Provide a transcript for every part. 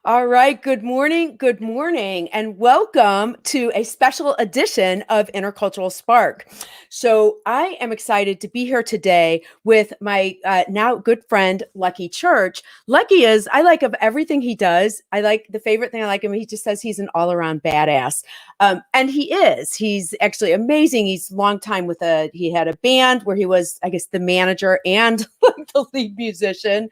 All right. Good morning, and welcome to a special edition of Intercultural Spark. So, I am excited to be here today with my now good friend, Lucky Church. Lucky is, I like of everything he does. I like the favorite thing I like him. He just says he's an all around badass. And he is. He's actually amazing. He's long time he had a band where he was, I guess, the manager and the lead musician.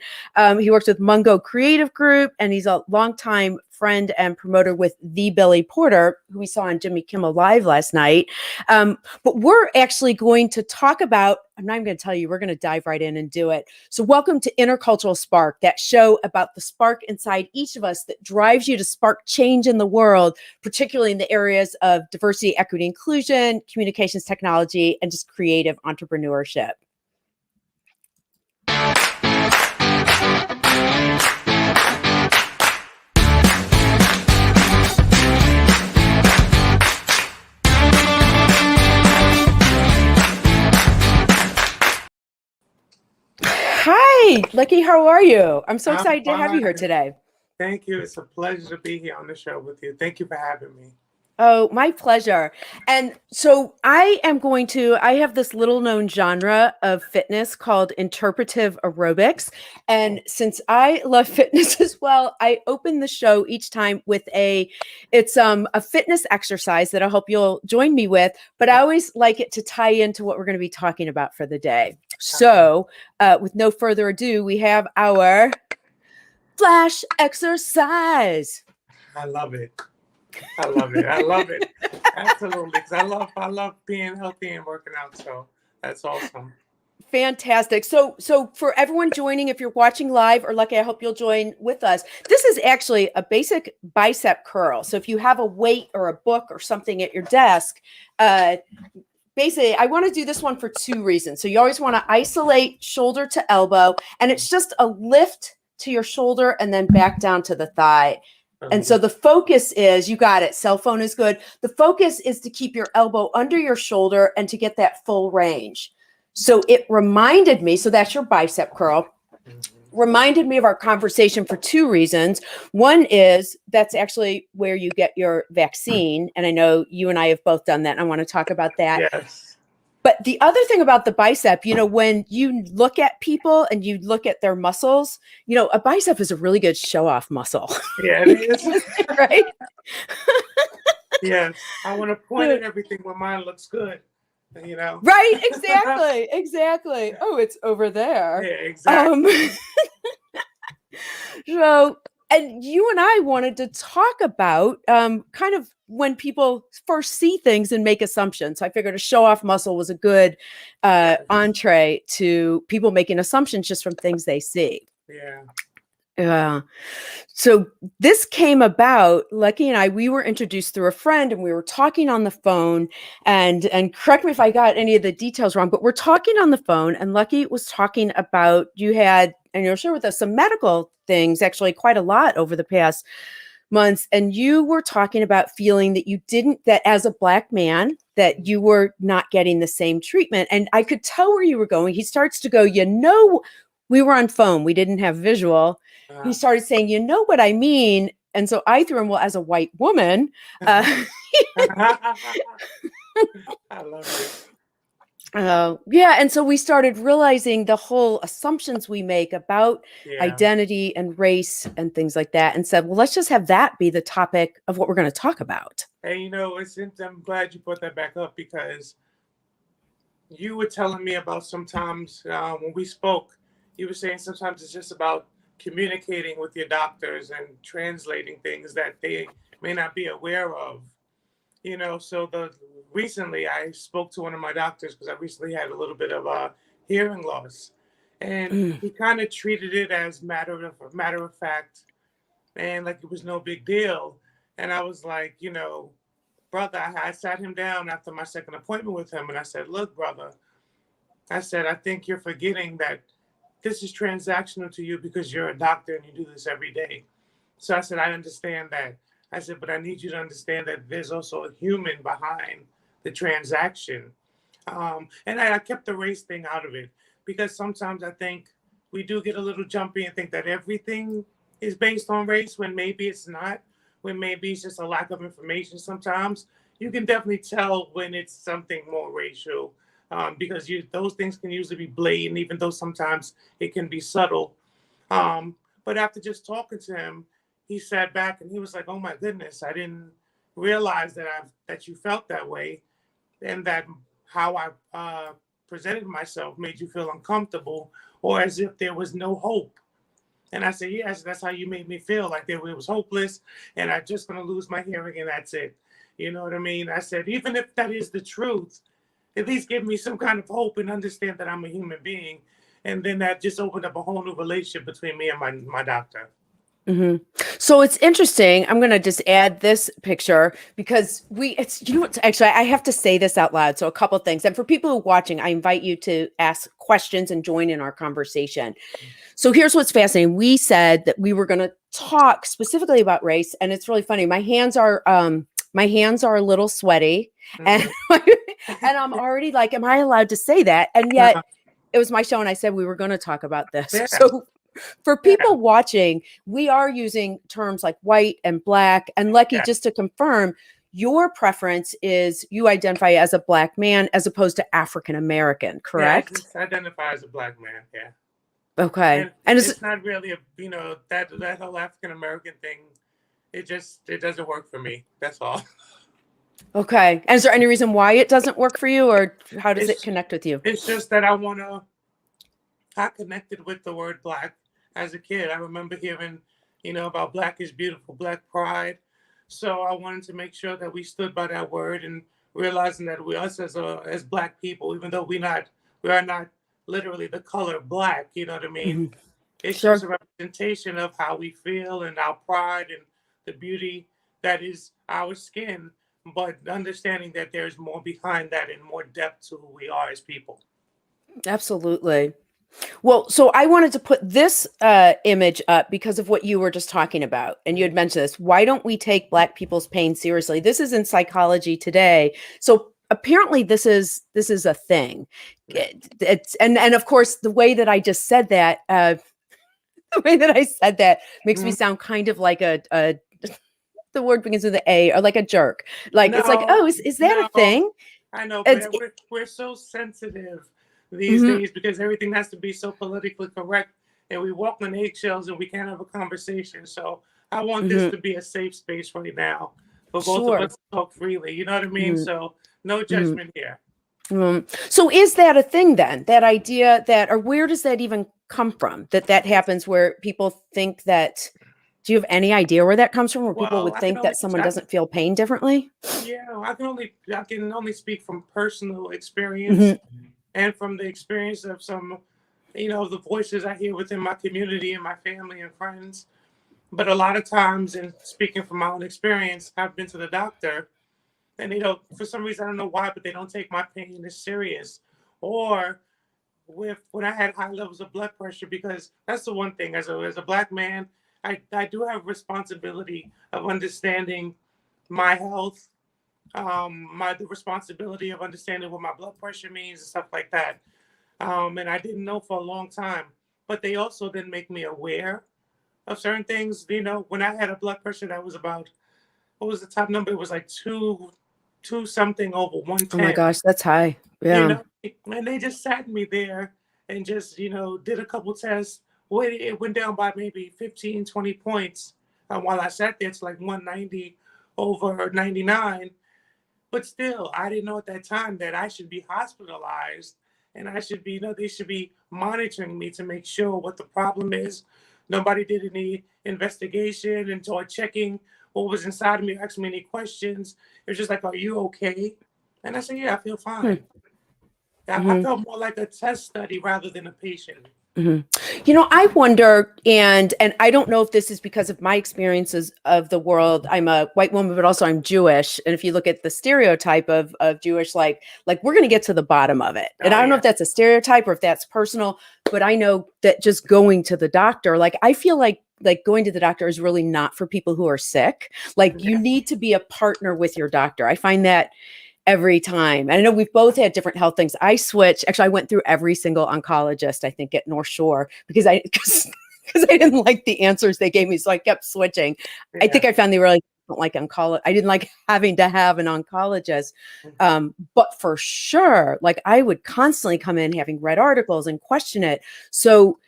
He works with Munga Creative Group, and he's a longtime friend and promoter with the Billy Porter, who we saw on Jimmy Kimmel Live last night. But we're actually going to talk about, I'm not even going to tell you, we're going to dive right in and do it. So welcome to Intercultural Spark, that show about the spark inside each of us that drives you to spark change in the world, particularly in the areas of diversity, equity, inclusion, communications technology, and just creative entrepreneurship. Hi, Lucky, how are you? I'm so excited to have you here today. Thank you. It's a pleasure to be here on the show with you. Thank you for having me. Oh, my pleasure. And so I have this little known genre of fitness called interpretive aerobics. And since I love fitness as well, I open the show each time with it's a fitness exercise that I hope you'll join me with, but I always like it to tie into what we're going to be talking about for the day. So with no further ado, we have our flash exercise. I love it. I love it. I love it. Absolutely. Because I love being healthy and working out. So that's awesome. Fantastic. So for everyone joining, if you're watching live or Lucky, I hope you'll join with us. This is actually a basic bicep curl. So if you have a weight or a book or something at your desk, basically, I want to do this one for two reasons. So you always want to isolate shoulder to elbow, and it's just a lift to your shoulder and then back down to the thigh. And so the focus is, you got it, cell phone is good. The focus is to keep your elbow under your shoulder and to get that full range. So it reminded me, so that's your bicep curl, reminded me of our conversation for two reasons. One is that's actually where you get your vaccine. And I know you and I have both done that. And I want to talk about that. Yes. But the other thing about the bicep, when you look at people and you look at their muscles, a bicep is a really good show off muscle. Yeah, it is. Right? Yes. I want to point at everything when mine looks good. Right, exactly. Oh, it's over there. Yeah, exactly. So, and you and I wanted to talk about kind of when people first see things and make assumptions. So I figured a show off muscle was a good entree to people making assumptions just from things they see. Yeah. So this came about, Lucky and I, we were introduced through a friend and we were talking on the phone, and correct me if I got any of the details wrong, but we're talking on the phone and Lucky was talking about, you had, and you'll share with us some medical things, actually quite a lot over the past months. And you were talking about feeling that as a Black man, that you were not getting the same treatment. And I could tell where you were going. He starts to go, we were on phone. We didn't have visual. He started saying, you know what I mean? And so I threw him, well, as a white woman. I love it. Yeah. And so we started realizing the whole assumptions we make about identity and race and things like that, and said, well, let's just have that be the topic of what we're going to talk about. Hey, I'm glad you brought that back up, because you were telling me about sometimes when we spoke, you were saying sometimes it's just about communicating with your doctors and translating things that they may not be aware of. So recently I spoke to one of my doctors, because I recently had a little bit of a hearing loss, and he kind of treated it as matter of fact, and like it was no big deal. And I was like, brother, I sat him down after my second appointment with him, and I said, look, brother, I said, I think you're forgetting that this is transactional to you because you're a doctor and you do this every day. So I said, I understand that. I said, but I need you to understand that there's also a human behind the transaction. And I kept the race thing out of it, because sometimes I think we do get a little jumpy and think that everything is based on race when maybe it's not, when maybe it's just a lack of information sometimes. You can definitely tell when it's something more racial, because those things can usually be blatant, even though sometimes it can be subtle. Um, but after just talking to him, he sat back and he was like, "Oh my goodness, I didn't realize that you felt that way, and that how I presented myself made you feel uncomfortable, or as if there was no hope." And I said, "Yes, that's how you made me feel, like it was hopeless, and I'm just going to lose my hearing, and that's it." You know what I mean? I said, even if that is the truth, at least give me some kind of hope and understand that I'm a human being. And then that just opened up a whole new relationship between me and my doctor. Hmm. So it's interesting. I'm going to just add this picture because it's, you know what, actually, I have to say this out loud. So a couple things. And for people who are watching, I invite you to ask questions and join in our conversation. So here's what's fascinating. We said that we were going to talk specifically about race. And it's really funny. My hands are a little sweaty and, Mm-hmm. and I'm already like, am I allowed to say that? And yet it was my show. And I said, we were going to talk about this. Yeah, So for yeah, people watching, we are using terms like white and black. And Lucky, yeah. just to confirm, your preference is you identify as a black man as opposed to African American, Yeah, I correct? just identify as a black man. Yeah, Okay. and And is it's not really a that whole African American thing. It doesn't work for me. That's all. okay. And is there any reason why it doesn't work for you, or how does it It's connect with you? it's just that I connected with the word black as a kid. I remember hearing, about black is beautiful, black pride. So I wanted to make sure that we stood by that word, and realizing that we us as black people, even though we are not literally the color black, you know what I mean? Hmm. It's just a Sure. representation of how we feel and our pride and the beauty that is our skin, but understanding that there's more behind that and more depth to who we are as people. Absolutely. Well, so I wanted to put this image up because of what you were just talking about. And you had mentioned this. Why don't we take Black people's pain seriously? This is in Psychology Today. So apparently this is a thing. It's and of course the way that I just said that, the way that I said that makes me Mhm. sound kind of like a the word begins with an A, or like a jerk. Like it's like, No, oh, is that a no, thing? I know, It's, but we're so sensitive these mhm, days because everything has to be so politically correct, and we walk on eggshells and we can't have a conversation. So I want this mhm, to be a safe space right now for both of us sure. to talk freely. You know what I mean? Mhm, So no mhm. judgment here. So is that a thing then? That idea that, or where does that even come from? That happens where people think that, do you have any idea where that comes from? Where people Well, would think that someone I, doesn't feel pain differently? yeah, I can only speak from personal experience Hmm. and from the experience of some, the voices I hear within my community and my family and friends. But a lot of times, in speaking from my own experience, I've been to the doctor, and they don't, for some reason, I don't know why, but they don't take my pain as serious. Or when I had high levels of blood pressure, because that's the one thing, as a black man, I do have responsibility of understanding my health, the responsibility of understanding what my blood pressure means and stuff like that. And I didn't know for a long time, but they also didn't make me aware of certain things. When I had a blood pressure that was about, what was the top number? It was like two something over Oh my 110. gosh, that's high. You Yeah. know, and they just sat me there and just did a couple tests. It went down by maybe 15, 20 points. While I sat there, it's like 190 over 99. But still, I didn't know at that time that I should be hospitalized, and I should be, they should be monitoring me to make sure what the problem is. Nobody did any investigation until checking what was inside of me, asking me any questions. It was just like, "Are you okay?" And I said, "Yeah, I feel fine." I Hmm. felt more like a test study rather than a patient. Hmm. I wonder, and I don't know if this is because of my experiences of the world. I'm a white woman, but also I'm Jewish. And if you look at the stereotype of Jewish, like we're going to get to the bottom of it. And Oh I don't know yeah, if that's a stereotype or if that's personal, but I know that just going to the doctor, like I feel like going to the doctor is really not for people who are sick. Like you yeah, need to be a partner with your doctor. I find that every time. And I know we've both had different health things. I went through every single oncologist, I think, at North Shore because because I didn't like the answers they gave me. So I kept switching. I think I found they really don't like oncology. I didn't like having to have an oncologist. But for sure, like I would constantly come in having read articles and question it. So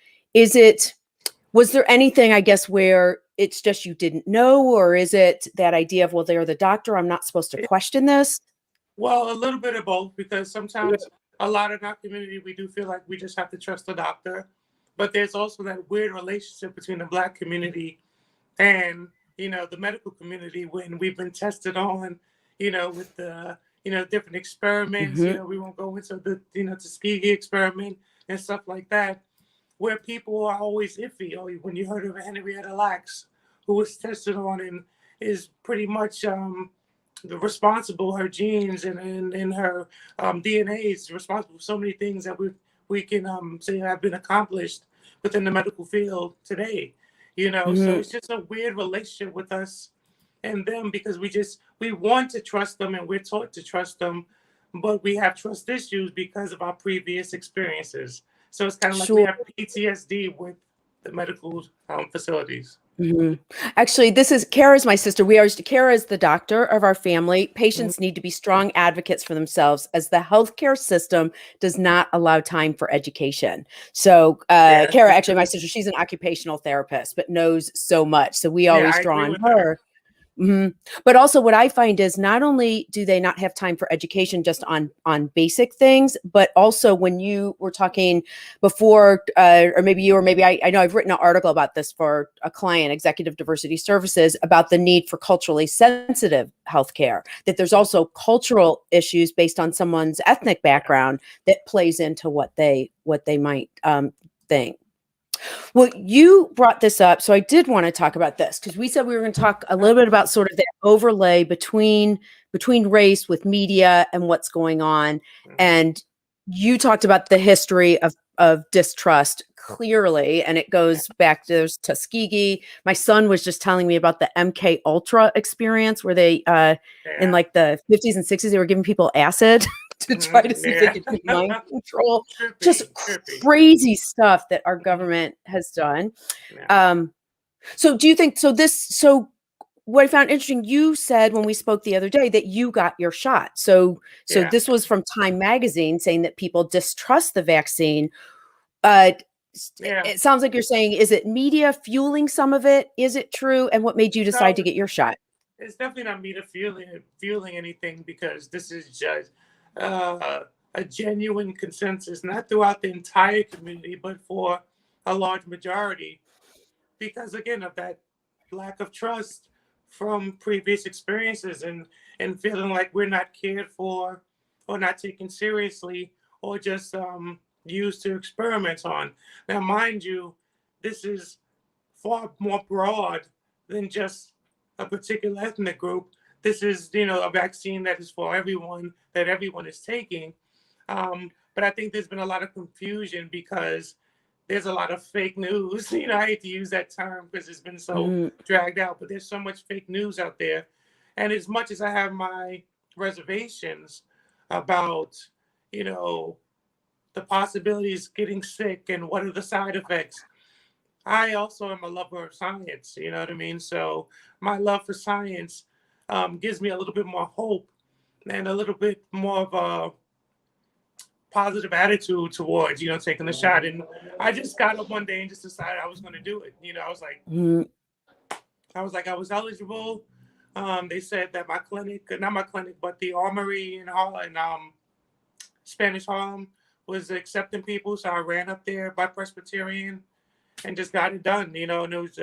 was there anything, I guess, where it's just you didn't know, or is it that idea of, well, they're the doctor, I'm not supposed to question this? Well, a little bit of both, because sometimes a lot of our community, we do feel like we just have to trust the doctor. But there's also that weird relationship between the Black community and, the medical community when we've been tested on, with the, different experiments. We won't go into the, Tuskegee experiment and stuff like that, where people are always iffy. Oh, when you heard of Henrietta Lacks, who was tested on and is pretty much responsible, her genes and her DNA is responsible for so many things that we can say have been accomplished within the medical field today. So it's just a weird relationship with us and them, because we want to trust them and we're taught to trust them, but we have trust issues because of our previous experiences. So it's kind of like we have PTSD with the medical facilities. Actually, Kara's my sister. Kara is the doctor of our family. Patients need to be strong advocates for themselves, as the healthcare system does not allow time for education. So Kara, actually my sister, she's an occupational therapist, but knows so much. So we always draw on her. But also what I find is not only do they not have time for education just on basic things, but also when you were talking before, or maybe I know I've written an article about this for a client, Executive Diversity Services, about the need for culturally sensitive healthcare, that there's also cultural issues based on someone's ethnic background that plays into what they might think. Well, you brought this up, so I did want to talk about this, because we said we were going to talk a little bit about sort of the overlay between race with media and what's going on. And you talked about the history of distrust clearly, and it goes back to there's Tuskegee. My son was just telling me about the MK Ultra experience, where they in like the 50s and 60s they were giving people acid to try to see if they could do mind control. Just crazy stuff that our government has done. So do you think, so what I found interesting, you said when we spoke the other day that you got your shot. So this was from Time Magazine saying that people distrust the vaccine. It sounds like you're saying, is it media fueling some of it? Is it true? And what made you decide to get your shot? It's definitely not media fueling anything, because this is just a genuine consensus, not throughout the entire community, but for a large majority, because again of that lack of trust from previous experiences and feeling like we're not cared for or not taken seriously or just used to experiment on. Now, mind you, this is far more broad than just a particular ethnic group. This is, a vaccine that is for everyone, that everyone is taking. But I think there's been a lot of confusion because there's a lot of fake news. I hate to use that term because it's been so dragged out, but there's so much fake news out there. And as much as I have my reservations about, the possibilities getting sick and what are the side effects, I also am a lover of science, you know what I mean? So my love for science gives me a little bit more hope and a little bit more of a positive attitude towards, taking the shot. And I just got up one day and just decided I was going to do it. I was like, I was eligible. They said that my clinic, not my clinic, but the Armory in Spanish Harlem was accepting people. So I ran up there by Presbyterian and just got it done, and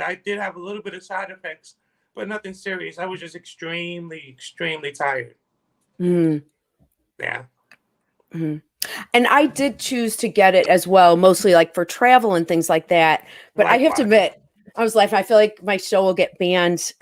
I did have a little bit of side effects, but nothing serious. I was just extremely, extremely tired. Yeah. And I did choose to get it as well, mostly like for travel and things like that. But I have to admit, I was laughing. I feel like my show will get banned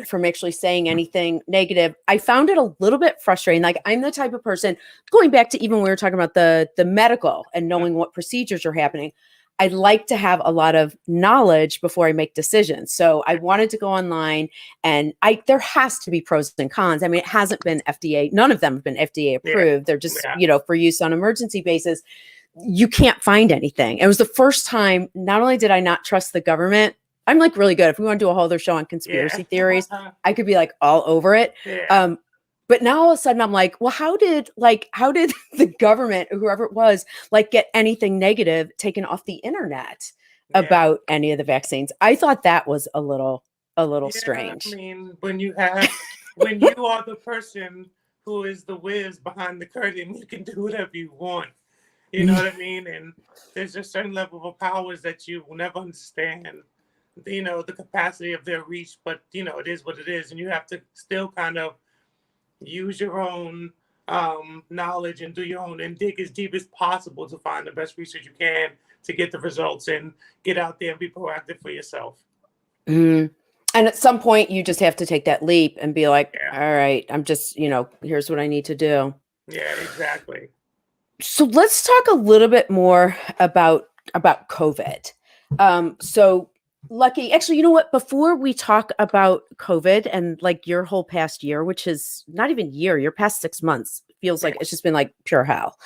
from actually saying anything negative. I found it a little bit frustrating. Like, I'm the type of person, going back to even when we were talking about the medical and knowing what procedures are happening, I like to have a lot of knowledge before I make decisions. So I wanted to go online, and there has to be pros and cons. I mean, it hasn't been FDA. None of them have been FDA approved. They're just, for use on emergency basis. you can't find anything. It was the first time, not only did I not trust the government, I'm like really good. If we want to do a whole other show on Yeah. conspiracy theories, I could be like all over it. Yeah. But now all of a sudden I'm like, well, how did the government or whoever it was like get anything negative taken off the internet Yeah. about any of the vaccines? I thought that was a little Yeah. I strange. mean, when you are the person who is the whiz behind the curtain, you can do whatever you want. You know what I mean? And there's a certain level of powers that you will never understand, the capacity of their reach, but it is what it is. And you have to still kind of use your own knowledge and do your own and dig as deep as possible to find the best research you can to get the results and get out there and be proactive for yourself. Mm. And at some point you just have to take that leap and be like, Yeah. all right, I'm just, here's what I need to do. Yeah, exactly. So let's talk a little bit more about COVID. So Lucky, actually, you know what? Before we talk about COVID and like your whole past year, which is not even year, your past 6 months feels like it's just been like pure hell.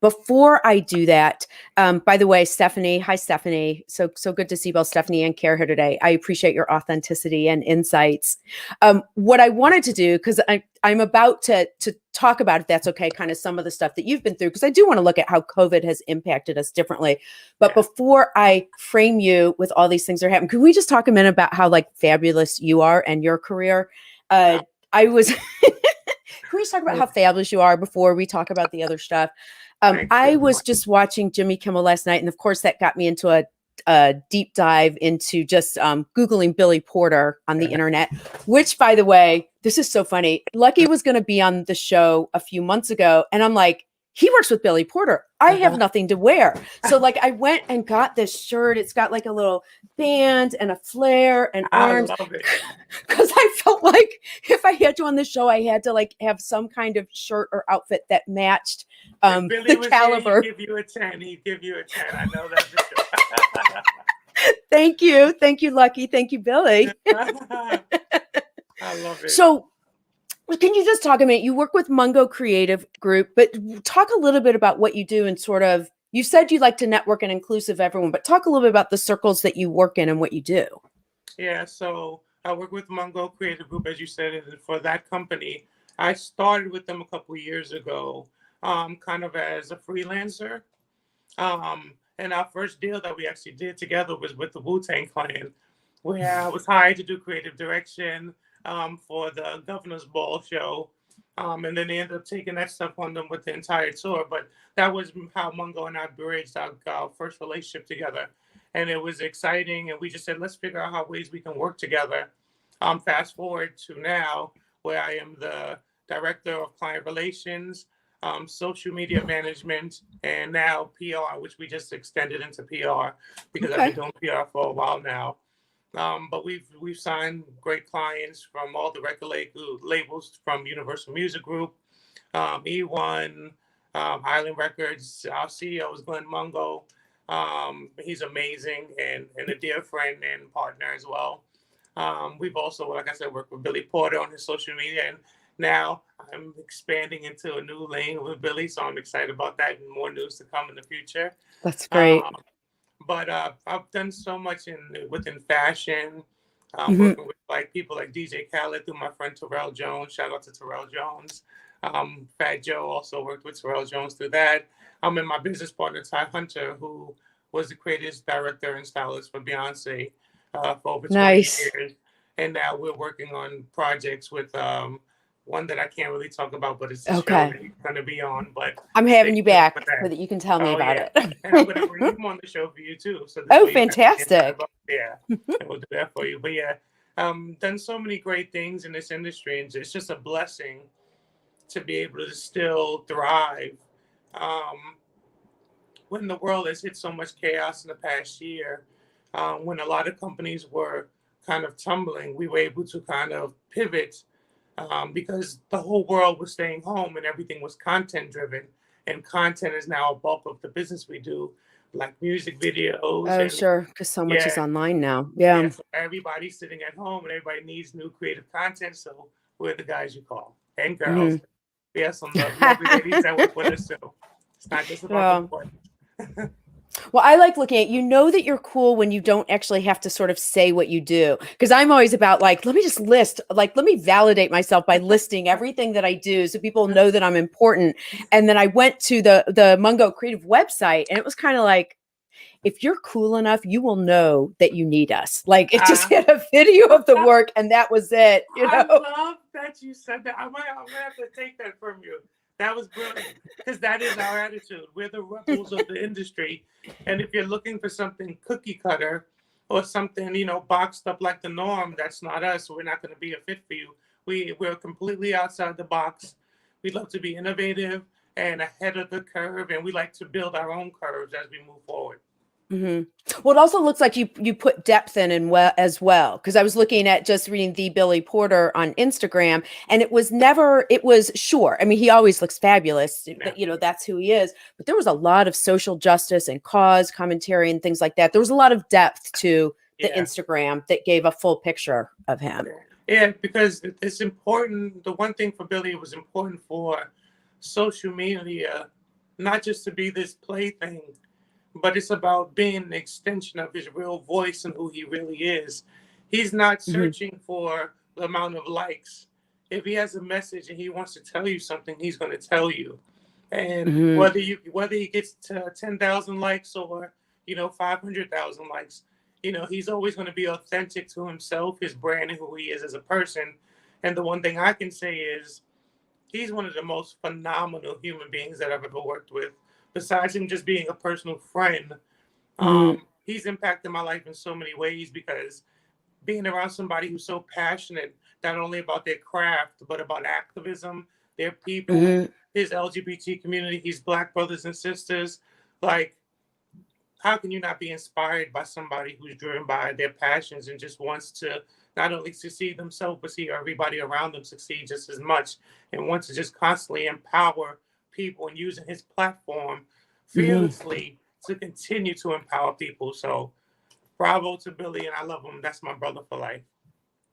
Before I do that, by the way, Stephanie, hi Stephanie. So good to see both Stephanie and Care here today. I appreciate your authenticity and insights. What I wanted to do, because I'm about to talk about, if that's okay, kind of some of the stuff that you've been through, because I do want to look at how COVID has impacted us differently. But before I frame you with all these things that are happening, can we just talk a minute about how like fabulous you are and your career? I was, can we just talk about how fabulous you are before we talk about the other stuff? I was just watching Jimmy Kimmel last night, and of course that got me into a deep dive into just Googling Billy Porter on the internet, which, by the way, this is so funny. Lucky was going to be on the show a few months ago, and I'm like, he works with Billy Porter. I have nothing to wear. So like I went and got this shirt. It's got like a little band and a flare and arms. I love it. Because I felt like if I had you on the show, I had to like have some kind of shirt or outfit that matched Billy the caliber. He'd give you a 10. He'd give you a 10. I know that for sure. Thank you, Lucky. Thank you, Billy. I love it. So, can you just talk a minute? You work with Munga Creative Group, but talk a little bit about what you do and sort of. You said you like to network and inclusive everyone, but talk a little bit about the circles that you work in and what you do. Yeah, so I work with Munga Creative Group, as you said, and for that company, I started with them a couple of years ago, kind of as a freelancer. And our first deal that we actually did together was with the Wu-Tang Clan, where I was hired to do creative direction for the Governor's Ball show. And then they ended up taking that stuff on them with the entire tour. But that was how Mungo and I bridged our first relationship together. And it was exciting. And we just said, let's figure out how ways we can work together. Fast forward to now, where I am the director of client relations, social media management, and now PR, which we just extended into PR because I've been doing PR for a while now. But we've signed great clients from all the record labels, from Universal Music Group, E1, Island Records. Our CEO is Glenn Mungo. He's amazing and a dear friend and partner as well. We've also, like I said, worked with Billy Porter on his social media, and now I'm expanding into a new lane with Billy, so I'm excited about that and more news to come in the future. That's great. But I've done so much within fashion, working with like people like DJ Khaled through my friend Terrell Jones. Shout out to Terrell Jones. Fat Joe also worked with Terrell Jones through that. And my business partner Ty Hunter, who was the creative director and stylist for Beyonce for over 20 years. And now we're working on projects with one that I can't really talk about, but it's a show that he's going to be on. But I'm having you back so that you can tell me about it. And I'm going to bring him on the show for you too. So fantastic! And we'll do that for you. But yeah, done so many great things in this industry, and it's just a blessing to be able to still thrive when the world has hit so much chaos in the past year. When a lot of companies were kind of tumbling, we were able to kind of pivot because the whole world was staying home and everything was content driven, and content is now a bulk of the business we do, like music videos. Sure, because so much is online now. So everybody's sitting at home and everybody needs new creative content, so we're the guys you call, and girls. We have some lovely ladies that work with us too. It's not just about the Yeah. voice. Well, I like looking at you know that you're cool when you don't actually have to sort of say what you do. Because I'm always about like, let me just list, like, let me validate myself by listing everything that I do so people know that I'm important. And then I went to the Mungo Creative website and it was kind of like, if you're cool enough, you will know that you need us. Like it just Uh, had a video of the work and that was it, you I know? love that you said that. I'm gonna have to take that from you. That was brilliant because that is our attitude. We're the rebels of the industry, and if you're looking for something cookie cutter or something boxed up like the norm, that's not us. We're not going to be a fit for you. We're completely outside the box. We love to be innovative and ahead of the curve, and we like to build our own curves as we move forward. Mhm. Well, it also looks like you put depth in well as well, because I was looking at just reading the Billy Porter on Instagram, and it was sure. I mean, he always looks fabulous. Yeah, That's who he is. But there was a lot of social justice and cause commentary and things like that. There was a lot of depth to the yeah. Instagram that gave a full picture of him. Yeah, because it's important. The one thing for Billy, it was important for social media, not just to be this plaything, but it's about being an extension of his real voice and who he really is. He's not Hmm. searching for the amount of likes. If he has a message and he wants to tell you something, he's going to tell you. And Hmm. whether he gets to 10,000 likes or 500,000 likes, he's always going to be authentic to himself, his brand, and who he is as a person. And the one thing I can say is he's one of the most phenomenal human beings that I've ever worked with. Besides him just being a personal friend, Hmm. he's impacted my life in so many ways because being around somebody who's so passionate, not only about their craft, but about activism, their people, Hmm. his LGBT community, his Black brothers and sisters. Like, how can you not be inspired by somebody who's driven by their passions and just wants to not only succeed themselves, but see everybody around them succeed just as much and wants to just constantly empower people and using his platform Hmm. fearlessly to continue to empower people. So, bravo to Billy, and I love him. That's my brother for life.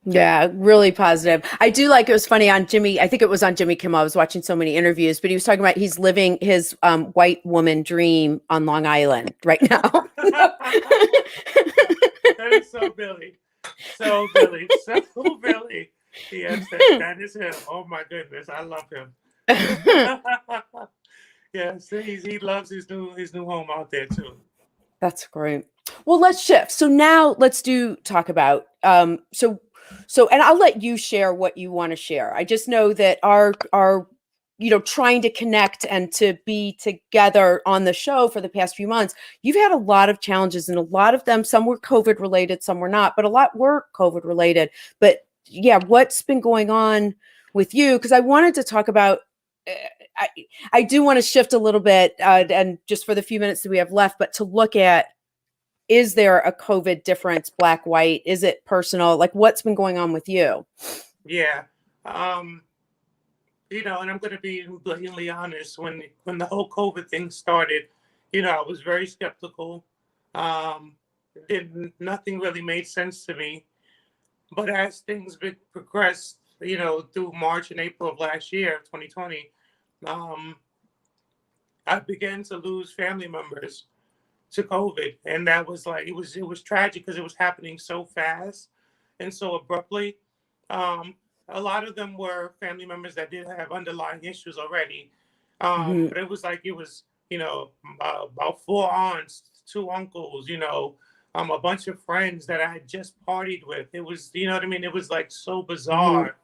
Yeah, really positive. I do like it was funny on Jimmy. I think it was on Jimmy Kimmel. I was watching so many interviews, but he was talking about he's living his white woman dream on Long Island right now. That is so Billy. So Billy. So Billy. Yes, that is him. Oh my goodness. I love him. Yes, he loves his new home out there too. That's great. Well, let's shift. So now let's do talk about and I'll let you share what you want to share. I just know that our trying to connect and to be together on the show for the past few months, you've had a lot of challenges and a lot of them, some were COVID related, some were not, but a lot were COVID related. But yeah, what's been going on with you? Because I wanted to talk about uh, I, I do want to shift a little bit, and just for the few minutes that we have left, but to look at, is there a COVID difference, black, white? Is it personal? Like, what's been going on with you? Yeah. Um, and I'm gonna be blatantly honest, when the whole COVID thing started, I was very skeptical. Um, didn't Nothing really made sense to me. But as things progressed, through March and April of last year, 2020, um, I began to lose family members to COVID, and that was like it was tragic because it was happening so fast and so abruptly. Um, a lot of them were family members that did have underlying issues already, Hmm. but it was about four aunts, two uncles, a bunch of friends that I had just partied with. It was what I mean. It was like so Hmm. bizarre.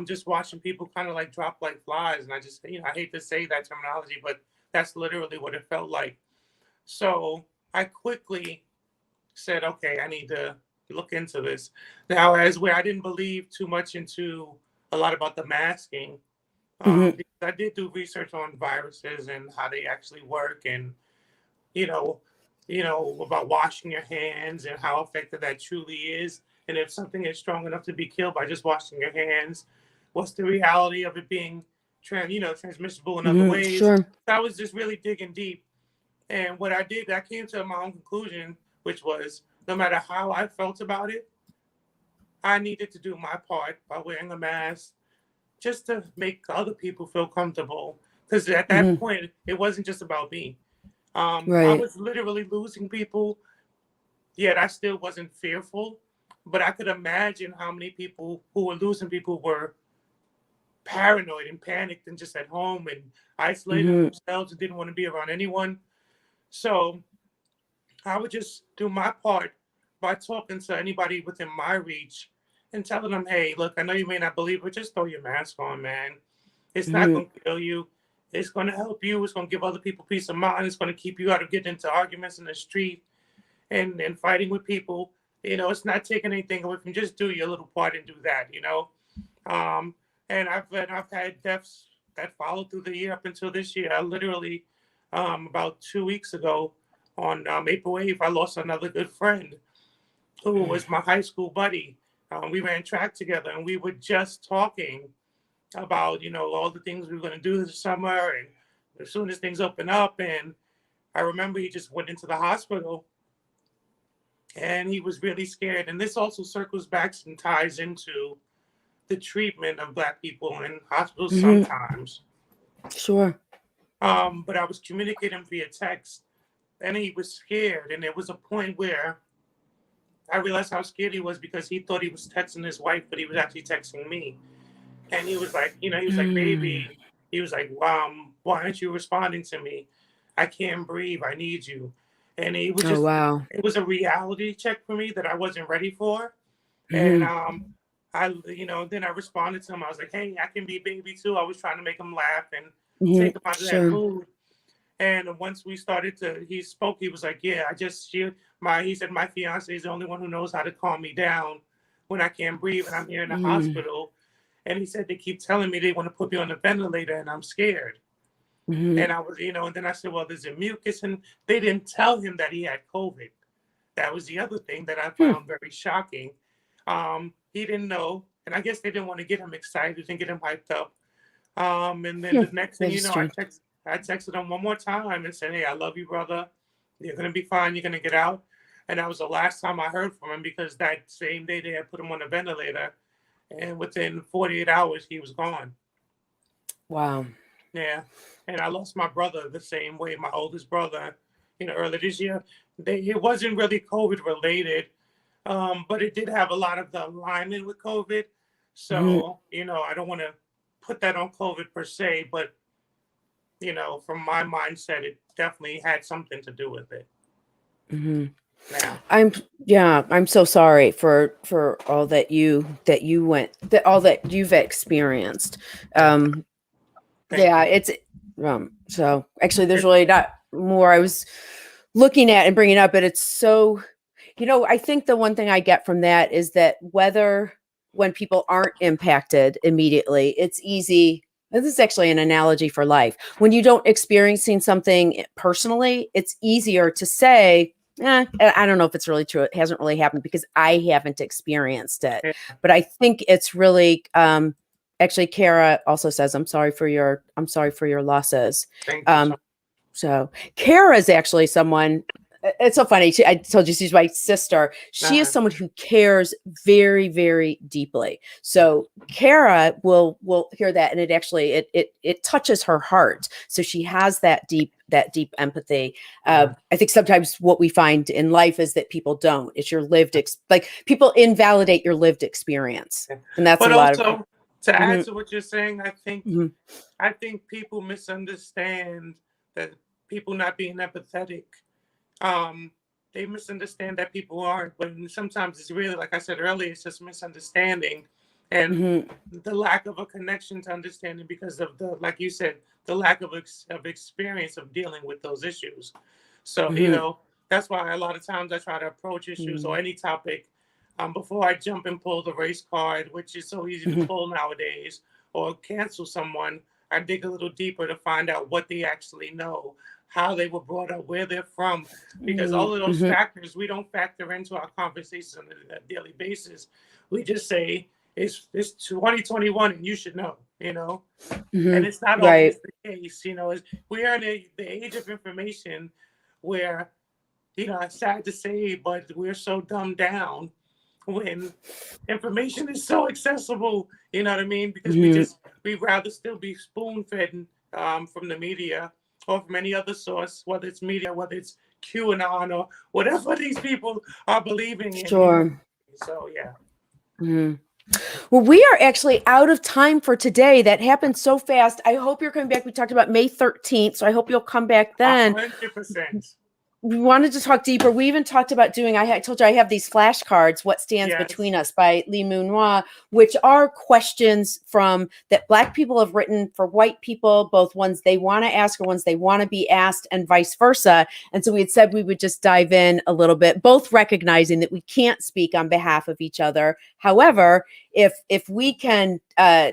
Just watching people kind of like drop like flies, and I just I hate to say that terminology, but that's literally what it felt like. So I quickly said, okay, I need to look into this. Now, as where I didn't believe too much into a lot about the masking, Hmm. because I did do research on viruses and how they actually work, and you know, about washing your hands and how effective that truly is, and if something is strong enough to be killed by just washing your hands, what's the reality of it being transmissible in other Hmm. ways? Sure. So I was just really digging deep, and what I did, I came to my own conclusion, which was no matter how I felt about it, I needed to do my part by wearing a mask just to make other people feel comfortable. because at that Mhm. point, it wasn't just about me. I Right. was literally losing people, yet I still wasn't fearful. But I could imagine how many people who were losing people were paranoid and panicked and just at home and isolating Mhm. themselves and didn't want to be around anyone. So I would just do my part by talking to anybody within my reach and telling them, hey, look, I know you may not believe, but just throw your mask on, man. It's not Mhm. going to kill you. It's going to help you. It's going to give other people peace of mind. It's going to keep you out of getting into arguments in the street and fighting with people. It's not taking anything away from, just do your little part and do that. Um, and I've had deaths that followed through the year up until this year. I literally, about 2 weeks ago, on April 8th, I lost another good friend who was my high school buddy. We ran track together, and we were just talking about all the things we were going to do this summer, and as soon as things open up. And I remember he just went into the hospital, and he was really scared. And this also circles back and ties into the treatment of Black people in hospitals Mhm. sometimes. Sure. But I was communicating via text, and he was scared. And there was a point where I realized how scared he was because he thought he was texting his wife, but he was actually texting me. And he was like, he was like, Mm. baby, he was like, why aren't you responding to me? I can't breathe. I need you. And Oh, wow. it was a reality check for me that I wasn't ready for. And Mhm. then I responded to him. I was like, hey, I can be baby too. I was trying to make him laugh and take Mhm. him out of that Sure. mood. And once we started he spoke, he was like, yeah, he said, my fiance is the only one who knows how to calm me down when I can't breathe and I'm here in the Mm. hospital. And he said, they keep telling me they want to put me on the ventilator and I'm scared. Mhm. And I was, and then I said, well, there's a mucus. And they didn't tell him that he had COVID. That was the other thing that I Hmm. found very shocking. He didn't know. And I guess they didn't want to get him excited and get him hyped up. And then Hmm. the next thing That you is know, strange. I texted him one more time and said, hey, I love you, brother. You're gonna be fine. You're gonna get out. And that was the last time I heard from him because that same day they had put him on a ventilator, and within 48 hours he was gone. Wow. Yeah, and I lost my brother the same way. My oldest brother, earlier this year. It wasn't really COVID related, but it did have a lot of the alignment with COVID. Mhm. So I don't want to put that on COVID per se, but from my mindset, it definitely had something to do with it. Mhm. Now, I'm yeah, I'm so sorry for all that you went that all that you've experienced. Um, thank yeah, you. it's so actually there's It, really not more I was looking at and bringing up, but it's so I think the one thing I get from that is that whether when people aren't impacted immediately, it's easy. This is actually an analogy for life. When you don't experiencing something personally, it's easier to say, I don't know if it's really true. It hasn't really happened because I haven't experienced it. it, But I think it's really actually Kara also says, I'm sorry for your losses. thank you so Um, so Kara is actually someone. It's so funny. I told you she's my sister. She is much. someone who cares very, very deeply. So Kara will hear that, and it touches her heart. So she has that deep empathy. I think sometimes what we find in life is that people don't. It's your like people invalidate your lived experience, and that's a But lot of. also to add Mhm, to what you're saying, mhm, I think people misunderstand that people not being empathetic. Um, they misunderstand that people aren't, but sometimes it's really, like I said earlier, it's just misunderstanding and mhm, the lack of a connection to understanding because of the, like you said, the lack of experience of dealing with those issues. So mhm, that's why a lot of times I try to approach issues or mhm, any topic before I jump and pull the race card, which is so easy to mhm, pull nowadays, or cancel someone. I dig a little deeper to find out what they actually know, how they were brought up, where they're from, because all of those mhm, factors we don't factor into our conversations on a daily basis. We just say it's 2021 and you should know, and mhm. it's not Right. always the case. We are in the age of information where it's sad to say, but we're so dumbed down when information is so accessible. You know what I mean? Because Mhm. we'd rather still be spoon fed from the media or from any other source, whether it's media, whether it's QAnon or whatever these people are believing in. Sure. So, yeah. Mhm. Well, we are actually out of time for today. That happened so fast. I hope you're coming back. We talked about May 13th, so I hope you'll come back then. 100%. We wanted to talk deeper. We even talked about doing, I told you I have these flashcards, What Stands Yes. Between Us by Lee Munga, which are questions from that Black people have written for white people, both ones they want to ask or ones they want to be asked and vice versa. And so we had said we would just dive in a little bit, both recognizing that we can't speak on behalf of each other. However, if we can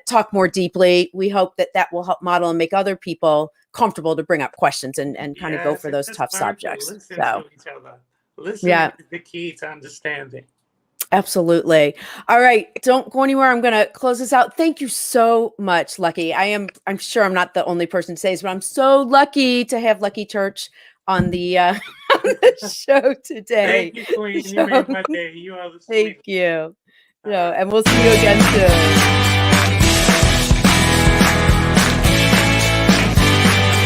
talk more deeply, we hope that that will help model and make other people comfortable to bring up questions and kind of go for those tough subjects. Listen So, to each other. Listen yeah, is the key to understanding. absolutely. All right, don't go anywhere. I'm going to close this out. Thank you so much, Lucky. I'm sure I'm not the only person to say this, but I'm so lucky to have Lucky Church on the on the show today. Thank you, Queen. You made my day. You are the Thank sweetest. you. All right. And we'll see you again soon.